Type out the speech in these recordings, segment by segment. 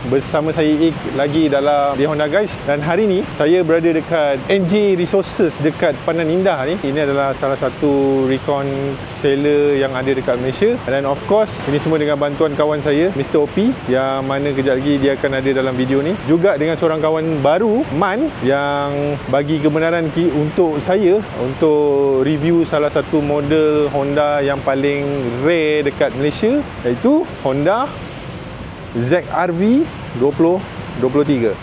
bersama saya Ik lagi dalam di Honda guys. Dan hari ni saya berada dekat NJ Resources dekat Pandan Indah ni. Ini adalah salah satu recon seller yang ada dekat Malaysia. Dan of course ini semua dengan bantuan kawan saya Mr. OP, yang mana kejap lagi dia akan ada dalam video ni. Juga dengan seorang kawan baru Man, yang bagi kebenaran untuk saya untuk review salah satu model Honda yang paling rare dekat Malaysia, iaitu Honda ZR-V 2023.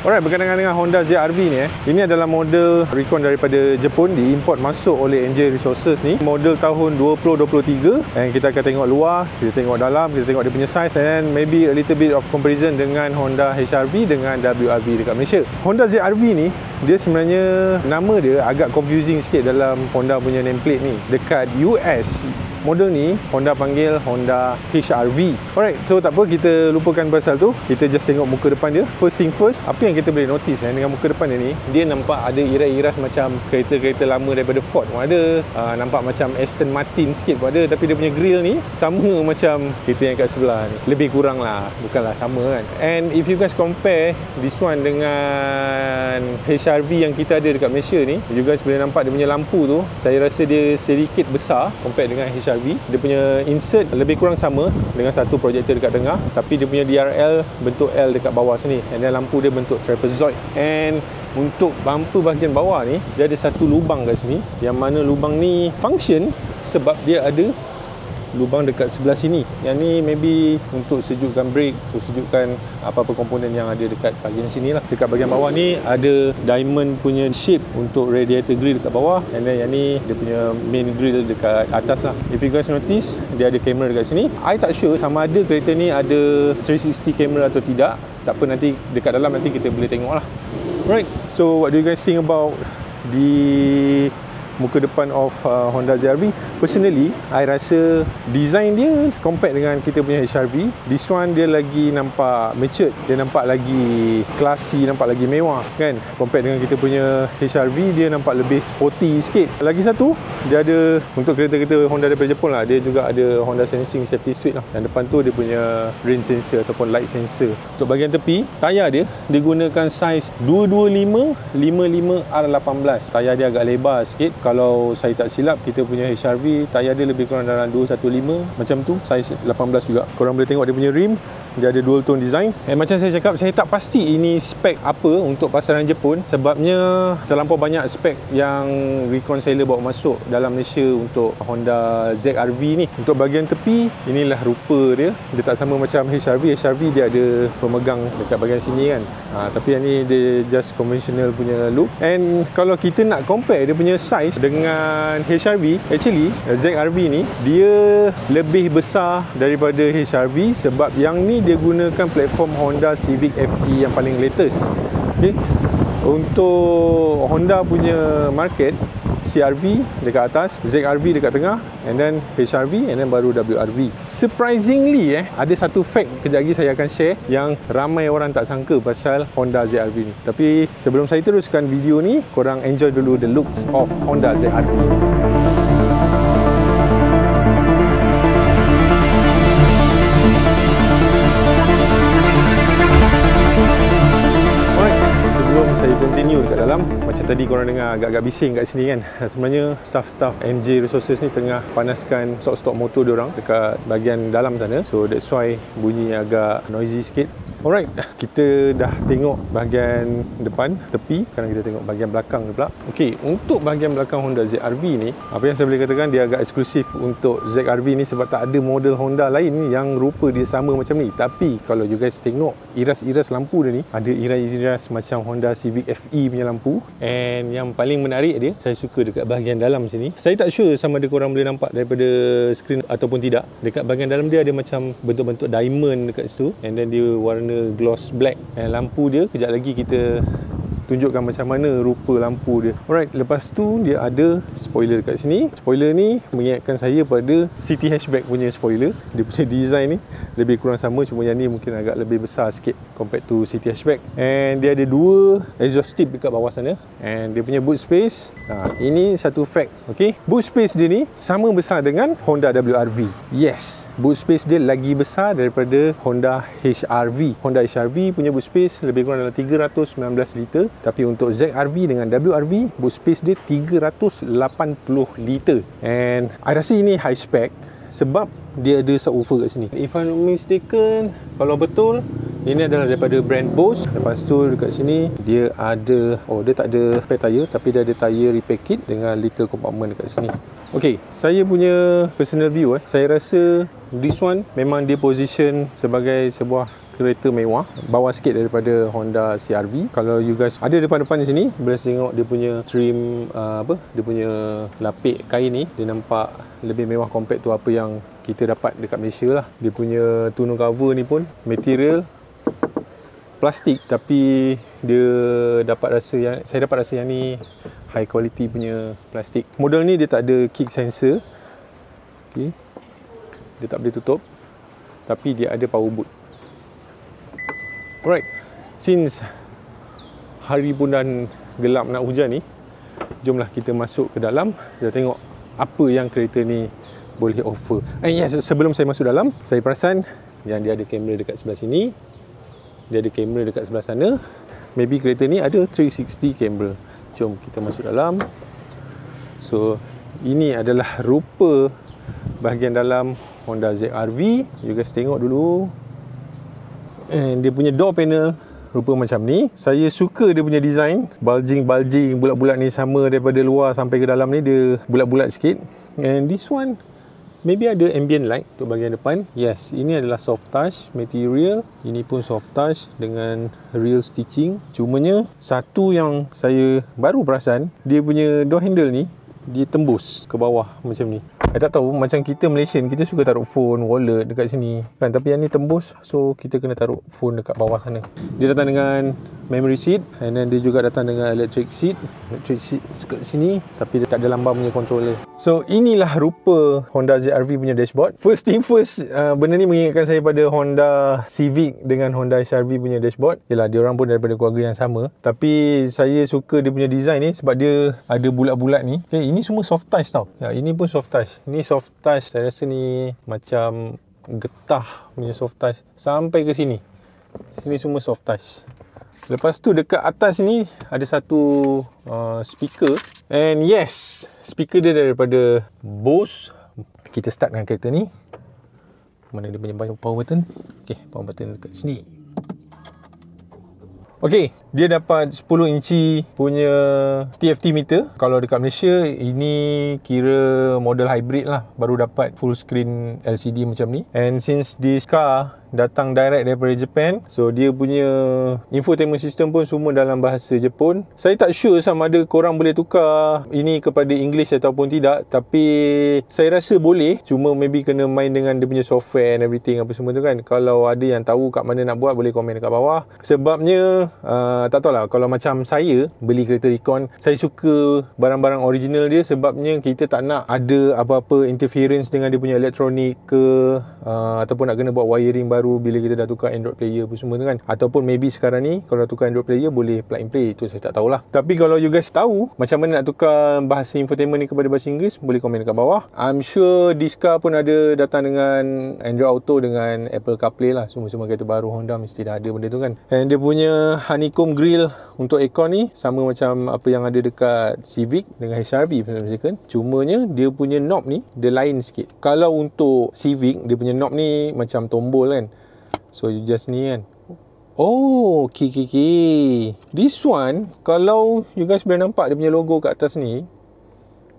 Alright, berkenaan dengan Honda ZR-V ni ini adalah model recon daripada Jepun, diimport masuk oleh NJ Resources ni. Model tahun 2023, and kita akan tengok luar, kita tengok dalam, kita tengok dia punya size, and maybe a little bit of comparison dengan Honda HR-V dengan WR-V dekat Malaysia. Honda ZR-V ni dia sebenarnya nama dia agak confusing sikit dalam Honda punya nameplate ni. Dekat US model ni Honda panggil Honda HR-V. Alright, so tak apa, kita lupakan pasal tu. Kita just tengok muka depan dia. First thing first, apa yang kita boleh notice dengan muka depan dia ni, dia nampak ada iras-iras macam kereta-kereta lama daripada Ford pun ada. Nampak macam Aston Martin sikit pun ada. Tapi dia punya grill ni sama macam kereta yang kat sebelah ni. Lebih kurang lah, bukanlah sama kan. And if you guys compare this one dengan HR-V yang kita ada dekat Malaysia ni, you guys boleh nampak dia punya lampu tu, saya rasa dia sedikit besar compare dengan HR-V. Dia punya insert lebih kurang sama dengan satu projektor dekat tengah, tapi dia punya DRL bentuk L dekat bawah sini, and then lampu dia bentuk trapezoid. And untuk bumper bahagian bawah ni, dia ada satu lubang kat sini, yang mana lubang ni function sebab dia ada lubang dekat sebelah sini. Yang ni maybe untuk sejukkan brake, untuk sejukkan apa-apa komponen yang ada dekat bahagian sini lah. Dekat bahagian bawah ni ada diamond punya shape untuk radiator grill dekat bawah, and then yang ni dia punya main grill dekat atas lah. If you guys notice, dia ada kamera dekat sini. I tak sure sama ada kereta ni ada 360 kamera atau tidak. Tak apa, nanti dekat dalam nanti kita boleh tengok lah. Right, so what do you guys think about the muka depan of Honda ZR-V? Personally, I rasa design dia compare dengan kita punya HR-V, this one dia lagi nampak matured, dia nampak lagi classy, nampak lagi mewah kan. Compare dengan kita punya HR-V, dia nampak lebih sporty sikit. Lagi satu, dia ada untuk kereta-kereta Honda daripada Jepun lah, dia juga ada Honda Sensing Safety Suite lah. Dan depan tu dia punya rain sensor ataupun light sensor. Untuk bahagian tepi, tayar dia digunakan saiz 225/55 R18. Tayar dia agak lebar sikit. Kalau saya tak silap, kita punya HR-V tayar dia lebih kurang dalam 215 macam tu, saiz 18 juga. Korang boleh tengok dia punya rim, dia ada dual tone design. Macam saya cakap, saya tak pasti ini spek apa untuk pasaran Jepun, sebabnya terlampau banyak spek yang recon seller bawa masuk dalam Malaysia untuk Honda ZR-V ni. Untuk bahagian tepi, inilah rupa dia. Dia tak sama macam HR-V. HR-V dia ada pemegang dekat bahagian sini kan. Tapi yang ni dia just conventional punya look. And kalau kita nak compare dia punya size dengan HR-V, actually ZR-V ni dia lebih besar daripada HR-V, sebab yang ni dia gunakan platform Honda Civic FE yang paling latest. Okay. Untuk Honda punya market, CR-V dekat atas, ZR-V dekat tengah, and then HR-V, and then baru WR-V. Surprisingly ada satu fact kejap lagi saya akan share yang ramai orang tak sangka pasal Honda ZR-V ni. Tapi sebelum saya teruskan video ni, korang enjoy dulu the looks of Honda ZR-V ni. Saya continue dekat dalam. Macam tadi korang dengar agak-agak bising kat sini kan. Sebenarnya staff-staff NJ Resources ni tengah panaskan stok-stok motor diorang dekat bahagian dalam sana. So that's why bunyi agak noisy sikit. Alright, kita dah tengok bahagian depan, tepi. Sekarang kita tengok bahagian belakang pula. Okey, untuk bahagian belakang Honda ZR-V ni, apa yang saya boleh katakan, dia agak eksklusif untuk ZR-V ni sebab tak ada model Honda lain yang rupa dia sama macam ni. Tapi kalau you guys tengok iras-iras lampu dia ni, ada iras-iras macam Honda Civic FE punya lampu. And yang paling menarik dia, saya suka dekat bahagian dalam sini. Saya tak sure sama ada korang boleh nampak daripada skrin ataupun tidak. Dekat bahagian dalam dia ada macam bentuk-bentuk diamond dekat situ. And then dia warna gloss black. Lampu dia kejap lagi kita tunjukkan macam mana rupa lampu dia. Alright, lepas tu dia ada spoiler dekat sini. Spoiler ni mengingatkan saya pada City Hatchback punya spoiler. Dia punya design ni lebih kurang sama, cuma yang ni mungkin agak lebih besar sikit compared to City Hatchback. And dia ada dua exhaust tip dekat bawah sana. And dia punya boot space, ini satu fact. Okay, boot space dia ni sama besar dengan Honda WR-V. Yes, boot space dia lagi besar daripada Honda HR-V. Honda HR-V punya boot space lebih kurang dalam 319 liter, tapi untuk ZR-V dengan WR-V boot space dia 380 liter. And I rasa ini high spec sebab dia ada subwoofer kat sini. If I'm not mistaken, kalau betul, ini adalah daripada brand Bose. Lepas tu dekat sini dia ada, dia tak ada spare tire, tapi dia ada tire repair kit dengan little compartment dekat sini. Okay, saya punya personal view saya rasa this one memang dia position sebagai sebuah kereta mewah, bawah sikit daripada Honda CR-V. Kalau you guys ada depan-depan di sini, boleh tengok dia punya trim dia punya lapik kain ni, dia nampak lebih mewah compared to apa yang kita dapat dekat Malaysia lah. Dia punya tonneau cover ni pun material plastik, tapi saya dapat rasa yang ni high quality punya plastik. Model ni dia tak ada kick sensor. Okay. Dia tak boleh tutup, tapi dia ada power boot. Alright, since hari pun dan gelap nak hujan ni, jomlah kita masuk ke dalam, kita tengok apa yang kereta ni boleh offer. Yes, sebelum saya masuk dalam, saya perasan yang dia ada kamera dekat sebelah sini, dia ada kamera dekat sebelah sana. Maybe kereta ni ada 360 kamera. Jom kita masuk dalam. So, ini adalah rupa bahagian dalam Honda ZR-V. You guys tengok dulu. And dia punya door panel rupa macam ni. Saya suka dia punya design. Bulging bulat-bulat ni, sama daripada luar sampai ke dalam ni dia bulat-bulat sikit. And this one maybe ada ambient light untuk bahagian depan. Yes, ini adalah soft touch material. Ini pun soft touch dengan real stitching. Cumanya satu yang saya baru perasan, dia punya door handle ni dia tembus ke bawah macam ni. Tak tahu, macam kita Malaysian, kita suka taruh phone, wallet dekat sini kan, tapi yang ni tembus, so kita kena taruh phone dekat bawah sana. Dia datang dengan memory seat, and then dia juga datang dengan electric seat dekat sini, tapi dia tak ada lambang punya controller. So inilah rupa Honda ZR-V punya dashboard. First thing first, benda ni mengingatkan saya pada Honda Civic dengan Honda HR-V punya dashboard. Yelah, dia orang pun daripada keluarga yang sama, tapi saya suka dia punya design ni sebab dia ada bulat-bulat ni. Okay, ini semua soft touch tau. Ya, ini pun soft touch. Ni soft touch, saya rasa ni macam getah punya soft touch sampai ke sini. Sini semua soft touch. Lepas tu dekat atas ni ada satu speaker. And yes, speaker dia daripada Bose. Kita start dengan kereta ni. Mana dia punya power button? Okay, power button dekat sini. Okay, dia dapat 10 inci punya TFT meter. Kalau dekat Malaysia, ini kira model hybrid lah, baru dapat full screen LCD macam ni. And since this car datang direct daripada Japan, so dia punya infotainment system pun semua dalam bahasa Jepun. Saya tak sure sama ada korang boleh tukar ini kepada English ataupun tidak, tapi saya rasa boleh, cuma maybe kena main dengan dia punya software and everything apa semua tu kan. Kalau ada yang tahu kat mana nak buat, boleh komen dekat bawah. Sebabnya tak tahulah, kalau macam saya beli kereta Recon, saya suka barang-barang original dia, sebabnya kita tak nak ada apa-apa interference dengan dia punya elektronik ke, ataupun nak kena buat wiring baru bila kita dah tukar Android player apa semua tu kan. Ataupun maybe sekarang ni kalau tukar Android player boleh plug and play, itu saya tak tahulah. Tapi kalau you guys tahu macam mana nak tukar bahasa infotainment ni kepada bahasa Inggeris, boleh komen dekat bawah. I'm sure this car pun ada datang dengan Android Auto dengan Apple CarPlay lah. Semua kereta baru Honda mesti dah ada benda tu kan. And dia punya honeycomb grill untuk aircon ni sama macam apa yang ada dekat Civic dengan HR-V kan. Cumanya dia punya knob ni dia lain sikit. Kalau untuk Civic, dia punya knob ni macam tombol kan. So you just ni kan. Oh, okay. This one, kalau you guys boleh nampak dia punya logo kat atas ni,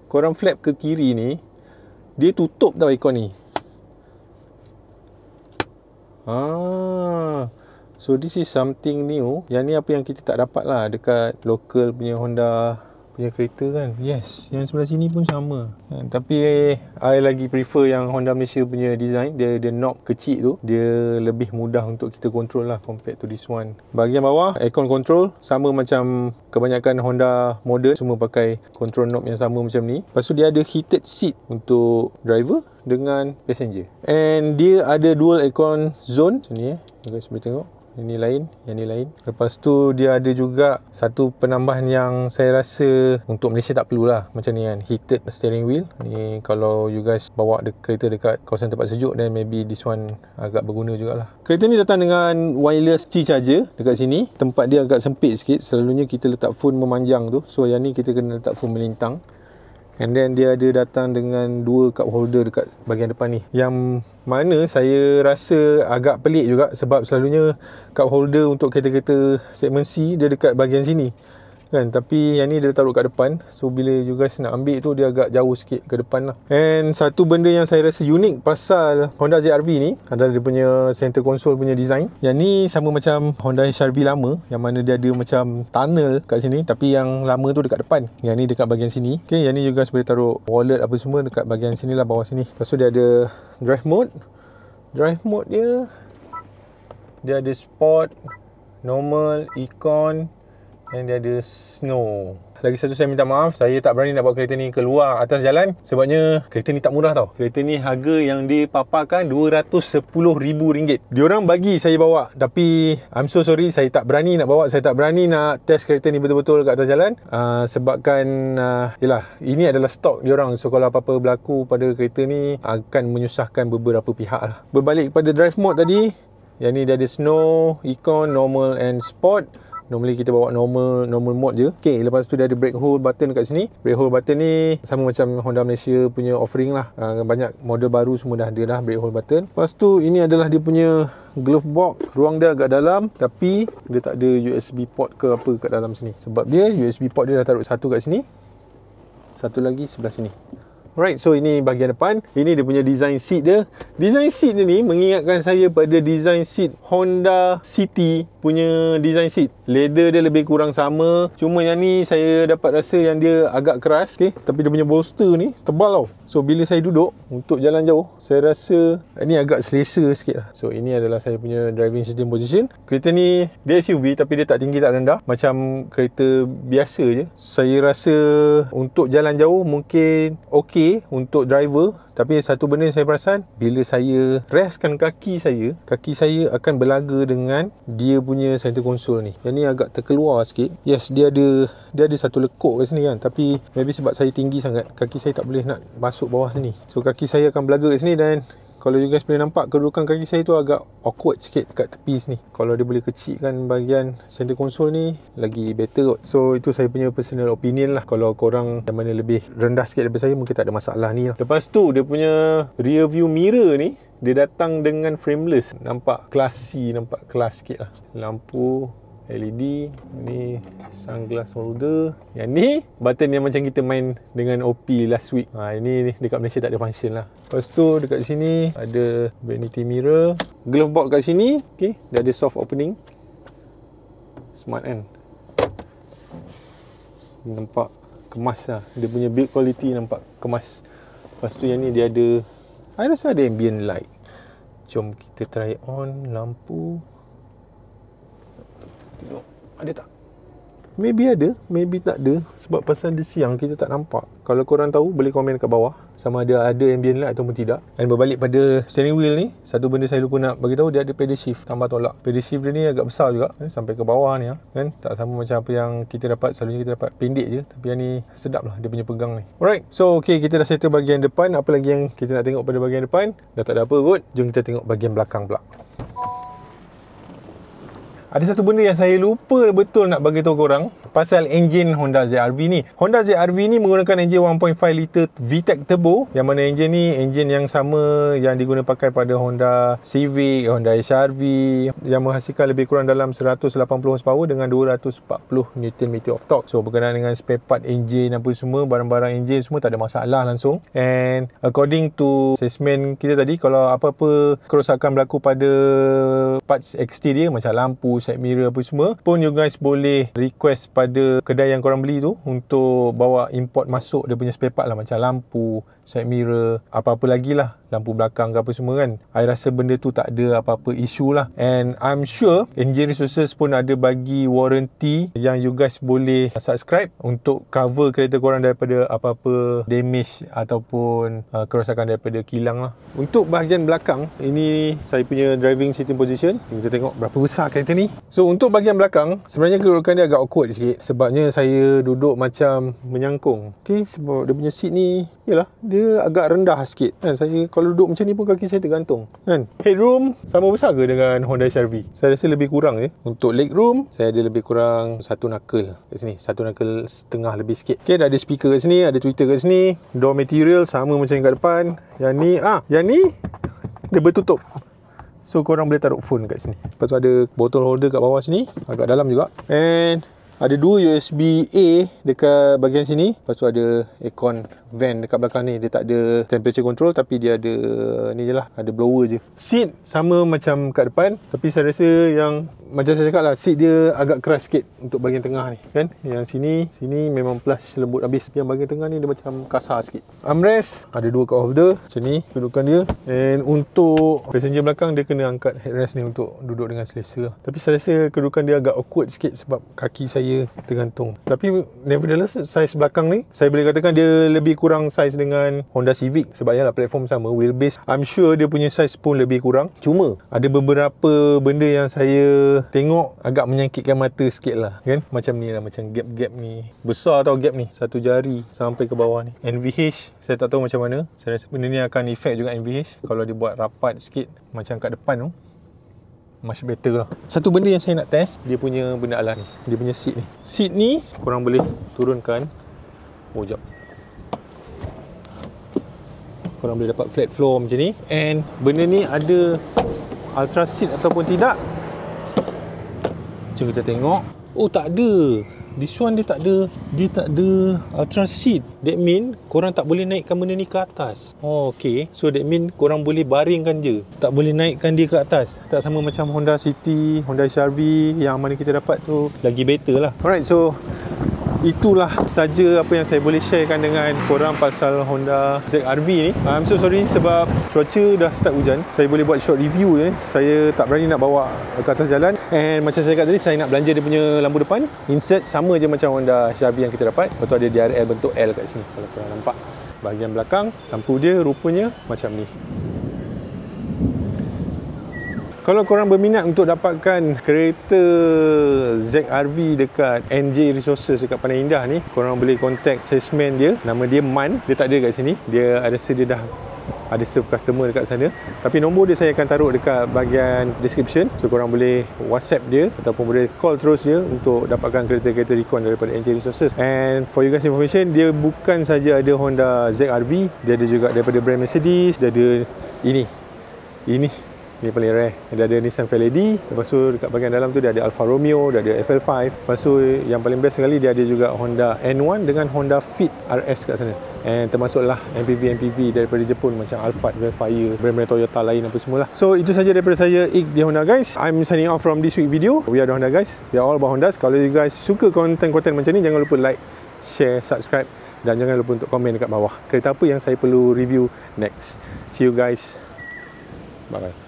korang flap ke kiri ni, dia tutup tau aircon ni. So this is something new. Yang ni apa yang kita tak dapat lah dekat local punya Honda punya kereta kan. Yes, yang sebelah sini pun sama. Tapi I lagi prefer yang Honda Malaysia punya design. Dia knob kecil tu, dia lebih mudah untuk kita control lah compared to this one. Bahagian bawah, aircon control sama macam kebanyakan Honda model, semua pakai control knob yang sama macam ni. Lepas tu dia ada heated seat untuk driver dengan passenger. And dia ada dual aircon zone macam ni you guys boleh tengok. Ini lain, yang ni lain. Lepas tu dia ada juga satu penambahan yang saya rasa untuk Malaysia tak perlulah, macam ni kan, heated steering wheel. Ni kalau you guys bawa kereta dekat kawasan tempat sejuk, then maybe this one agak berguna jugalah. Kereta ni datang dengan wireless C charger dekat sini. Tempat dia agak sempit sikit. Selalunya kita letak phone memanjang tu. So yang ni kita kena letak phone melintang. And then dia ada datang dengan 2 cup holder dekat bahagian depan ni, yang mana saya rasa agak pelik juga, sebab selalunya cup holder untuk kereta-kereta segmen C dia dekat bahagian sini kan, tapi yang ni dia taruh kat depan. So bila you guys nak ambil tu, dia agak jauh sikit ke depan lah. And satu benda yang saya rasa unik pasal Honda ZR-V ni adalah dia punya center console punya design. Yang ni sama macam Honda HR-V lama, yang mana dia ada macam tunnel kat sini, tapi yang lama tu dekat depan, yang ni dekat bahagian sini. Okay, yang ni you guys boleh taruh wallet apa semua dekat bahagian sini lah, bawah sini. Lepas tu dia ada drive mode. Drive mode dia ada sport, normal, econ, dan dia ada snow. Lagi satu, saya minta maaf, saya tak berani nak bawa kereta ni keluar atas jalan, sebabnya kereta ni tak murah tau. Kereta ni harga yang dipaparkan RM210,000. Diorang bagi saya bawa, tapi I'm so sorry, saya tak berani nak bawa. Saya tak berani nak test kereta ni betul-betul kat atas jalan, sebabkan yelah, ini adalah stok diorang. So kalau apa-apa berlaku pada kereta ni, akan menyusahkan beberapa pihak lah. Berbalik kepada drive mode tadi, yang ni dia ada snow, econ, normal and sport. Normally kita bawa normal mode je. Okay, lepas tu dia ada brake hold button kat sini. Brake hold button ni sama macam Honda Malaysia punya offering lah. Banyak model baru semua dah ada dah brake hold button. Lepas tu ini adalah dia punya glove box. Ruang dia agak dalam, tapi dia tak ada USB port ke apa kat dalam sini. Sebab dia USB port dia dah taruh satu kat sini, satu lagi sebelah sini. Alright, so ini bahagian depan. Ini dia punya design seat dia. Design seat dia ni mengingatkan saya pada design seat Honda City punya design seat. Leather dia lebih kurang sama, cuma yang ni saya dapat rasa yang dia agak keras, okay? Tapi dia punya bolster ni tebal tau. So bila saya duduk untuk jalan jauh, saya rasa ini agak selesa sikit lah. So ini adalah saya punya driving system position. Kereta ni dia SUV, tapi dia tak tinggi tak rendah, macam kereta biasa je. Saya rasa untuk jalan jauh mungkin okey untuk driver. Tapi satu benda yang saya perasan, bila saya restkan kaki saya akan berlaga dengan dia punya center console ni. Yang ni agak terkeluar sikit. Yes, dia ada satu lekuk kat sini kan, tapi maybe sebab saya tinggi sangat, kaki saya tak boleh nak masuk bawah sini. So kaki saya akan berlaga kat sini, dan kalau you guys boleh nampak, kedudukan kaki saya tu agak awkward sikit kat tepi sini. Kalau dia boleh kecilkan bahagian center console ni, lagi better kot. So itu saya punya personal opinion lah. Kalau korang yang mana lebih rendah sikit daripada saya, mungkin tak ada masalah ni lah. Lepas tu dia punya rear view mirror ni, dia datang dengan frameless. Nampak classy, nampak kelas sikit lah. Lampu LED, ni sunglass holder. Yang ni button yang macam kita main dengan OP last week. Ini dekat Malaysia tak ada function lah. Lepas tu dekat sini ada vanity mirror. Glove box kat sini, okay, dia ada soft opening. Smart kan? Nampak kemas lah. Dia punya build quality nampak kemas. Lepas tu yang ni dia ada, I rasa ada ambient light. Jom kita try on lampu. Ada tak? Maybe ada, maybe tak ada. Sebab pasal dia siang, kita tak nampak. Kalau korang tahu, boleh komen kat bawah sama ada ambient light ataupun tidak. Dan berbalik pada steering wheel ni, satu benda saya lupa nak bagi tahu, dia ada pedal shift tambah tolak. Pedal shift dia ni agak besar juga, sampai ke bawah ni kan. Tak sama macam apa yang kita dapat. Selalunya kita dapat pendek je, tapi yang ni sedap lah dia punya pegang ni. Alright, so okay, kita dah settle bahagian depan. Apa lagi yang kita nak tengok pada bahagian depan? Dah tak ada apa kot. Jom kita tengok bahagian belakang pula. Ada satu benda yang saya lupa betul nak bagi tahu korang pasal enjin Honda ZR-V ni. Honda ZR-V ni menggunakan enjin 1.5 liter VTEC turbo, yang mana enjin ni enjin yang sama yang digunakan pakai pada Honda Civic, Honda HR-V, yang menghasilkan lebih kurang dalam 180 horsepower dengan 240 Nm of torque. So berkenaan dengan spare part enjin apa semua, barang-barang enjin semua tak ada masalah langsung. And according to assessment kita tadi, kalau apa-apa kerosakan berlaku pada parts exterior macam lampu, side mirror apa semua pun, you guys boleh request pada kedai yang korang beli tu untuk bawa import masuk dia punya spare part lah, macam lampu, side mirror, apa-apa lagi lah, lampu belakang ke apa semua kan. I rasa benda tu tak ada apa-apa isu lah. And I'm sure Enjin Resources pun ada bagi warranty yang you guys boleh subscribe untuk cover kereta korang daripada apa-apa damage ataupun kerosakan daripada kilang lah. Untuk bahagian belakang, ini saya punya driving sitting position. Kita tengok berapa besar kereta ni. So untuk bahagian belakang, sebenarnya kedudukan dia agak awkward sikit sebabnya saya duduk macam menyangkung. Okay, sebab dia punya seat ni, yalah, dia agak rendah sikit kan. Saya kalau duduk macam ni pun kaki saya tergantung kan. Headroom sama besar ke dengan Honda HR-V? Saya rasa lebih kurang je. Untuk legroom, saya ada lebih kurang 1 knuckle kat sini, 1 knuckle setengah lebih sikit. Okay, dah ada speaker kat sini, ada tweeter kat sini. Door material sama macam yang kat depan. Yang ni dia bertutup, so korang boleh taruh phone kat sini. Lepas tu ada bottle holder kat bawah sini, agak dalam juga. And ada 2 USB A dekat bahagian sini. Lepas tu ada aircon vent dekat belakang ni. Dia tak ada temperature control, tapi dia ada ni je lah, ada blower je. Seat sama macam kat depan, tapi saya rasa yang macam saya cakap lah, seat dia agak keras sikit untuk bahagian tengah ni kan. Yang sini memang plush lembut habis. Yang bahagian tengah ni dia macam kasar sikit. Armrest ada 2 cup holder macam ni kedudukan dia. And untuk passenger belakang, dia kena angkat headrest ni untuk duduk dengan selesa. Tapi saya rasa kedudukan dia agak awkward sikit sebab kaki saya tergantung. Tapi nevertheless, saiz belakang ni saya boleh katakan dia lebih kurang saiz dengan Honda Civic. Sebab yalah, platform sama, wheelbase I'm sure dia punya saiz pun lebih kurang. Cuma ada beberapa benda yang saya tengok agak menyangkitkan mata sikit lah kan. Macam ni lah, macam gap-gap ni besar tau, gap ni 1 jari sampai ke bawah ni. NVH saya tak tahu macam mana. Saya rasa benda ni akan efek juga NVH kalau dia buat rapat sikit macam kat depan tu, much better lah. Satu benda yang saya nak test, dia punya benda alas ni, dia punya seat ni. Seat ni korang boleh turunkan. Jap, korang boleh dapat flat floor macam ni. And benda ni ada ultra seat ataupun tidak, jom kita tengok. Oh, tak ada. This one dia tak ada ultra seat. That mean korang tak boleh naikkan benda ni ke atas. Oh, okay. So that mean korang boleh baringkan je, tak boleh naikkan dia ke atas. Tak sama macam Honda City, Honda HR-V yang mana kita dapat tu, lagi better lah. Alright, so itulah saja apa yang saya boleh sharekan dengan korang pasal Honda ZR-V ni. I'm so sorry sebab cuaca dah start hujan. Saya boleh buat short review je. Saya tak berani nak bawa ke atas jalan. And macam saya kata tadi, saya nak belanja dia punya lampu depan. Insert sama je macam Honda HR-V yang kita dapat. Lepas tu ada DRL bentuk L kat sini, kalau korang nampak. Bahagian belakang, lampu dia rupanya macam ni. Kalau korang berminat untuk dapatkan kereta ZR-V dekat NJ Resources dekat Pantai Indah ni, korang boleh contact salesman dia. Nama dia Man. Dia tak ada kat sini. Dia rasa dia dah ada serve customer dekat sana. Tapi nombor dia saya akan taruh dekat bahagian description. So korang boleh WhatsApp dia ataupun boleh call terus dia untuk dapatkan kereta-kereta recon daripada NJ Resources. And for you guys information, dia bukan saja ada Honda ZR-V, dia ada juga daripada brand Mercedes. Dia ada ini paling rare. Dia ada Nissan Fairlady. Lepas tu dekat bahagian dalam tu dia ada Alfa Romeo, dia ada FL5. Lepas tu yang paling best sekali, dia ada juga Honda N1 dengan Honda Fit RS kat sana. And termasuklah MPV daripada Jepun macam Alphard, Velfire, brand-brand Toyota lain apa semualah. So itu saja daripada saya, Ik di Honda guys. I'm signing off from this week video. We are the Honda guys. We are all about Hondas. Kalau you guys suka konten-konten macam ni, jangan lupa like, share, subscribe dan jangan lupa untuk komen dekat bawah kereta apa yang saya perlu review next. See you guys. Bye bye.